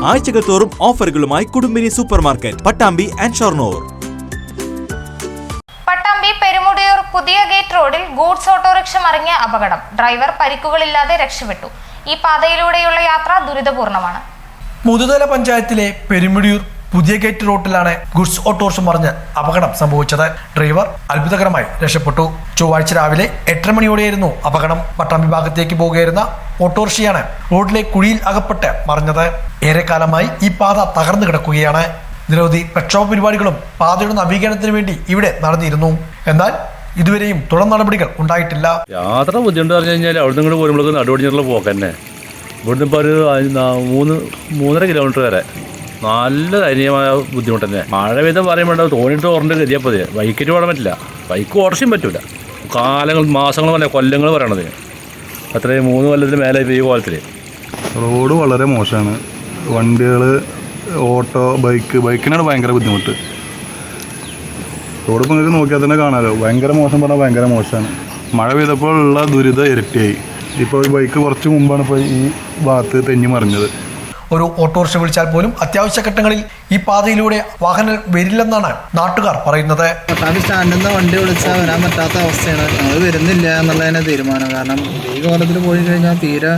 ആഴ്ചകൾ തോറും ഓഫറുകളുമായി Kudumbini supermarket, Pattambi and Shoranur. Pattambi Perumudiyoor പുതിയ ഗേറ്റ് റോഡിൽ ഗൂഡ്സ് ഓട്ടോറിക്ഷ മറിഞ്ഞ അപകടം. ഡ്രൈവർ പരിക്കുകളില്ലാതെ രക്ഷപ്പെട്ടു. ഈ പാതയിലൂടെയുള്ള യാത്ര ദുരിതപൂർണമാണ്. മുതുതല പഞ്ചായത്തിലെ പെരുമുടിയൂർ പുതിയ ഗേറ്റ് റോഡിലാണ് ഗുഡ്സ് ഓട്ടോറിക്ഷ മറിഞ്ഞ് അപകടം സംഭവിച്ചത്. ഡ്രൈവർ അത്ഭുതകരമായി രക്ഷപ്പെട്ടു. ചൊവ്വാഴ്ച രാവിലെ 8:30 മണിയോടെയായിരുന്നു അപകടം. പട്ടാമ്പി ഭാഗത്തേക്ക് പോകുകയായിരുന്ന ഓട്ടോറിക്ഷയാണ് റോഡിലെ കുഴിയിൽ അകപ്പെട്ട് മറിഞ്ഞത്. ഏറെക്കാലമായി ഈ പാത തകർന്നു കിടക്കുകയാണ്. നിരവധി പ്രക്ഷോഭ പരിപാടികളും പാതയുടെ നവീകരണത്തിന് വേണ്ടി ഇവിടെ നടന്നിരുന്നു. എന്നാൽ ഇതുവരെയും തുടർ നടപടികൾ ഉണ്ടായിട്ടില്ല. യാത്ര ബുദ്ധിമുട്ട് പറഞ്ഞു കഴിഞ്ഞാൽ അവിടെ നിന്ന് വരുമ്പോഴേക്കും നടുവടിഞ്ഞുള്ള പോക്ക് തന്നെ. ഇവിടുന്ന് ഇപ്പോൾ ഒരു 3.5 കിലോമീറ്റർ വരെ നല്ല ദയനീയമായ ബുദ്ധിമുട്ട് തന്നെ. മഴ പെയ്ത പറയുമ്പോൾ തോന്നിട്ട് ഓർമ്മ ഗതിയാൽ പതിയെ ബൈക്കിട്ട് ഓടാൻ പറ്റില്ല. ബൈക്ക് ഓർച്ചയും പറ്റില്ല. കാലങ്ങൾ മാസങ്ങൾ പറയാം, കൊല്ലങ്ങൾ പറയണത്. അത്രയും 3 കൊല്ലത്തിന് മേലെ ഈ കോലത്തിൽ റോഡ് വളരെ മോശമാണ്. വണ്ടികൾ, ഓട്ടോ, ബൈക്കിനാണ് ഭയങ്കര ബുദ്ധിമുട്ട്. റോഡ് ഇപ്പോൾ നിങ്ങൾക്ക് നോക്കിയാൽ തന്നെ കാണാമല്ലോ. ഭയങ്കര മോശം പറഞ്ഞാൽ ഭയങ്കര മോശമാണ്. മഴ പെയ്തപ്പോൾ ഉള്ള ദുരിതം ഇരട്ടിയായി. ഇപ്പോൾ ഒരു ബൈക്ക് കുറച്ച് മുമ്പാണ് ഇപ്പോൾ ഈ ഭാഗത്ത് തെന്നി മറിഞ്ഞത്. ഒരു ഓട്ടോറിക്ഷ വിളിച്ചാൽ പോലും അത്യാവശ്യ ഘട്ടങ്ങളിൽ ഈ പാതയിലൂടെ വാഹനങ്ങൾ വരില്ലെന്നാണ് നാട്ടുകാർ പറയുന്നത്. പട്ടാമ്പി സ്റ്റാൻഡിൽ നിന്ന് വണ്ടി വിളിച്ചാൽ വരാൻ പറ്റാത്ത അവസ്ഥയാണ്. ഞങ്ങൾ വരുന്നില്ല എന്നുള്ളതിനെ തീരുമാനം. കാരണം ഈ കോലത്തിൽ പോയി കഴിഞ്ഞാൽ തീരെ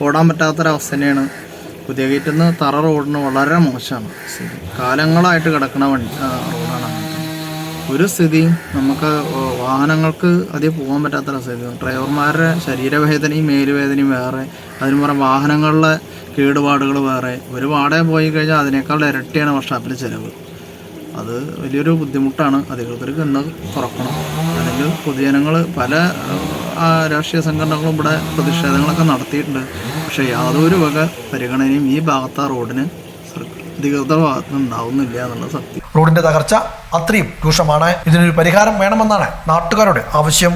ഓടാൻ പറ്റാത്തൊരവസ്ഥ തന്നെയാണ്. പുതിയ ഗേറ്റിൽ നിന്ന് തറ റോഡിന് വളരെ മോശമാണ്. കാലങ്ങളായിട്ട് കിടക്കുന്ന റോഡാണ്. ഒരു സ്ഥിതി നമുക്ക് വാഹനങ്ങൾക്ക് അധികം പോകാൻ പറ്റാത്തൊരവസ്ഥ. ഡ്രൈവർമാരുടെ ശരീരവേദനയും മേലുവേദനയും വേറെ, അതിന് പുറമെ വാഹനങ്ങളിലെ കേടുപാടുകൾ വേറെ. ഒരു വാടക പോയി കഴിഞ്ഞാൽ അതിനേക്കാൾ ഇരട്ടിയാണ് വർക്ക്ഷോപ്പിലെ ചിലവ്. അത് വലിയൊരു ബുദ്ധിമുട്ടാണ്. അധികൃതർക്ക് ഇന്ന് തുറക്കണം. അല്ലെങ്കിൽ പൊതുജനങ്ങൾ പല രാഷ്ട്രീയ സംഘടനകളും ഇവിടെ പ്രതിഷേധങ്ങളൊക്കെ നടത്തിയിട്ടുണ്ട്. പക്ഷേ യാതൊരു വക പരിഗണനയും ഈ ഭാഗത്തെ റോഡിന് അധികൃതരുടെ ഭാഗത്ത് ഉണ്ടാവുന്നില്ല എന്നുള്ള സത്യം. റോഡിന്റെ തകർച്ച അത്രയും രൂക്ഷമാണ്. ഇതിനൊരു പരിഹാരം വേണമെന്നാണ് നാട്ടുകാരുടെ ആവശ്യം.